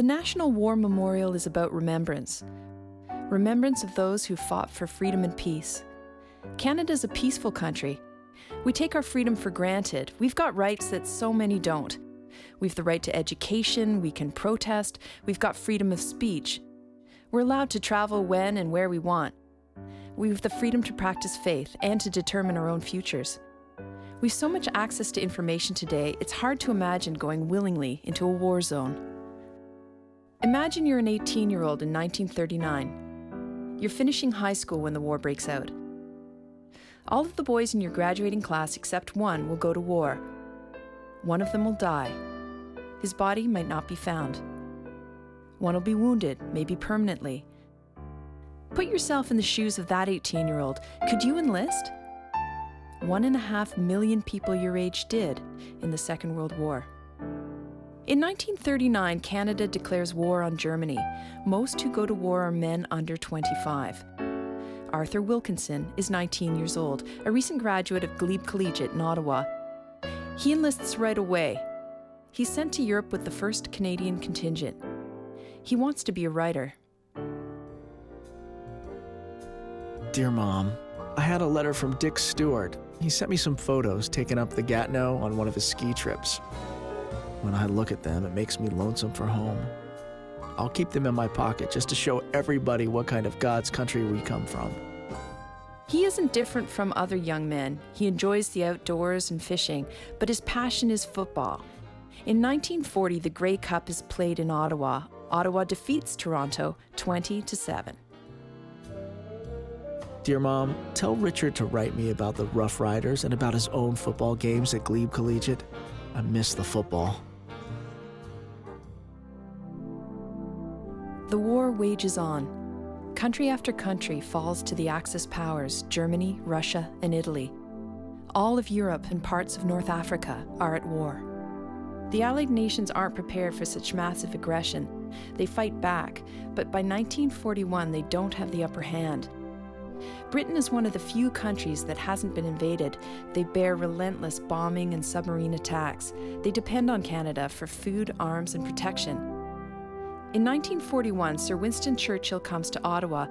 The National War Memorial is about remembrance. Remembrance of those who fought for freedom and peace. Canada's a peaceful country. We take our freedom for granted. We've got rights that so many don't. We've the right to education, we can protest, we've got freedom of speech. We're allowed to travel when and where we want. We've the freedom to practice faith and to determine our own futures. We've so much access to information today, it's hard to imagine going willingly into a war zone. Imagine you're an 18-year-old in 1939. You're finishing high school when the war breaks out. All of the boys in your graduating class except one will go to war. One of them will die. His body might not be found. One will be wounded, maybe permanently. Put yourself in the shoes of that 18-year-old. Could you enlist? 1.5 million people your age did in the Second World War. In 1939, Canada declares war on Germany. Most who go to war are men under 25. Arthur Wilkinson is 19 years old, a recent graduate of Glebe Collegiate in Ottawa. He enlists right away. He's sent to Europe with the 1st Canadian contingent. He wants to be a writer. Dear Mom, I had a letter from Dick Stewart. He sent me some photos taken up the Gatineau on one of his ski trips. When I look at them, it makes me lonesome for home. I'll keep them in my pocket just to show everybody what kind of God's country we come from. He isn't different from other young men. He enjoys the outdoors and fishing, but his passion is football. In 1940, the Grey Cup is played in Ottawa. Ottawa defeats Toronto 20-7. Dear Mom, tell Richard to write me about the Rough Riders and about his own football games at Glebe Collegiate. I miss the football. The war wages on. Country after country falls to the Axis powers, Germany, Russia, and Italy. All of Europe and parts of North Africa are at war. The Allied nations aren't prepared for such massive aggression. They fight back, but by 1941 they don't have the upper hand. Britain is one of the few countries that hasn't been invaded. They bear relentless bombing and submarine attacks. They depend on Canada for food, arms, and protection. In 1941, Sir Winston Churchill comes to Ottawa.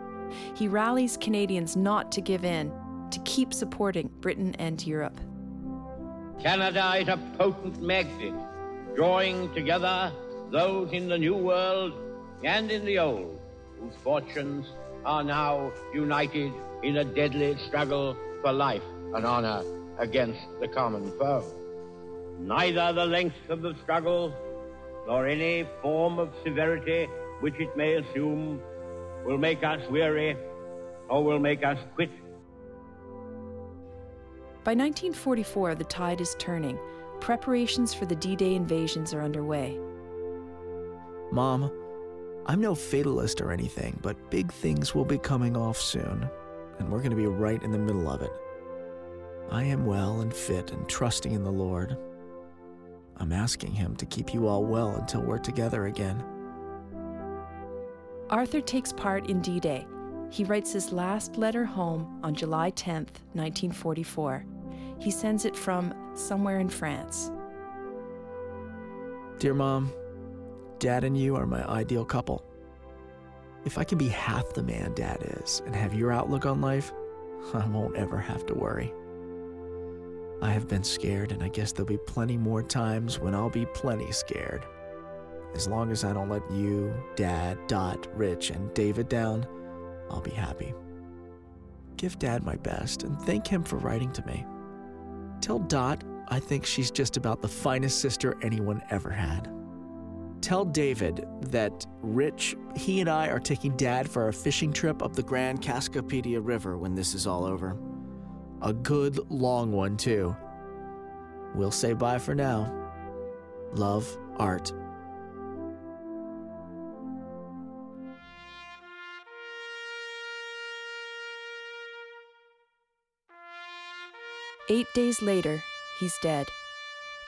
He rallies Canadians not to give in, to keep supporting Britain and Europe. Canada is a potent magnet, drawing together those in the New World and in the Old, whose fortunes are now united in a deadly struggle for life and honor against the common foe. Neither the length of the struggle nor any form of severity which it may assume will make us weary or will make us quit. By 1944, the tide is turning. Preparations for the D-Day invasions are underway. Mom, I'm no fatalist or anything, but big things will be coming off soon, and we're going to be right in the middle of it. I am well and fit and trusting in the Lord. I'm asking Him to keep you all well until we're together again. Arthur takes part in D-Day. He writes his last letter home on July 10th, 1944. He sends it from somewhere in France. Dear Mom, Dad and you are my ideal couple. If I can be half the man Dad is and have your outlook on life, I won't ever have to worry. I have been scared, and I guess there'll be plenty more times when I'll be plenty scared. As long as I don't let you, Dad, Dot, Rich, and David down, I'll be happy. Give Dad my best and thank him for writing to me. Tell Dot I think she's just about the finest sister anyone ever had. Tell David that Rich, he and I are taking Dad for a fishing trip up the Grand Cascapedia River when this is all over. A good long one, too. We'll say bye for now. Love, Art. "8 days later, he's dead,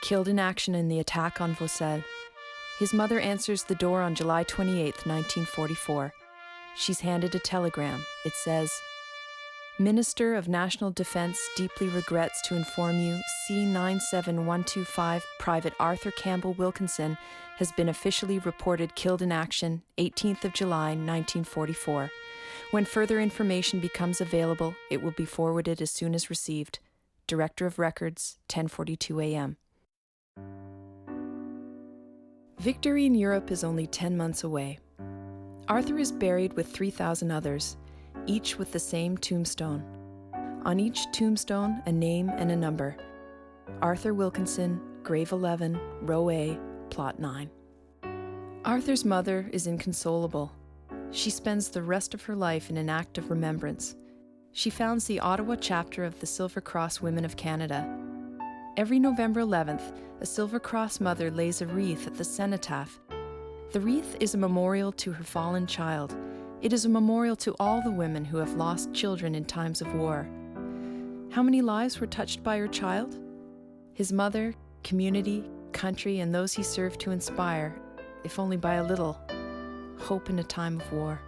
killed in action in the attack on Vaucelles. His mother answers the door on July 28, 1944. She's handed a telegram. It says, Minister of National Defense deeply regrets to inform you C97125 Private Arthur Campbell Wilkinson has been officially reported killed in action 18th of July 1944. When further information becomes available, it will be forwarded as soon as received. Director of Records, 10:42 a.m. Victory in Europe is only 10 months away. Arthur is buried with 3,000 others, each with the same tombstone. On each tombstone, a name and a number. Arthur Wilkinson, grave 11, row A, plot 9. Arthur's mother is inconsolable. She spends the rest of her life in an act of remembrance. She founds the Ottawa chapter of the Silver Cross Women of Canada. Every November 11th, a Silver Cross mother lays a wreath at the cenotaph. The wreath is a memorial to her fallen child. It is a memorial to all the women who have lost children in times of war. How many lives were touched by her child? His mother, community, country, and those he served to inspire, if only by a little, hope in a time of war.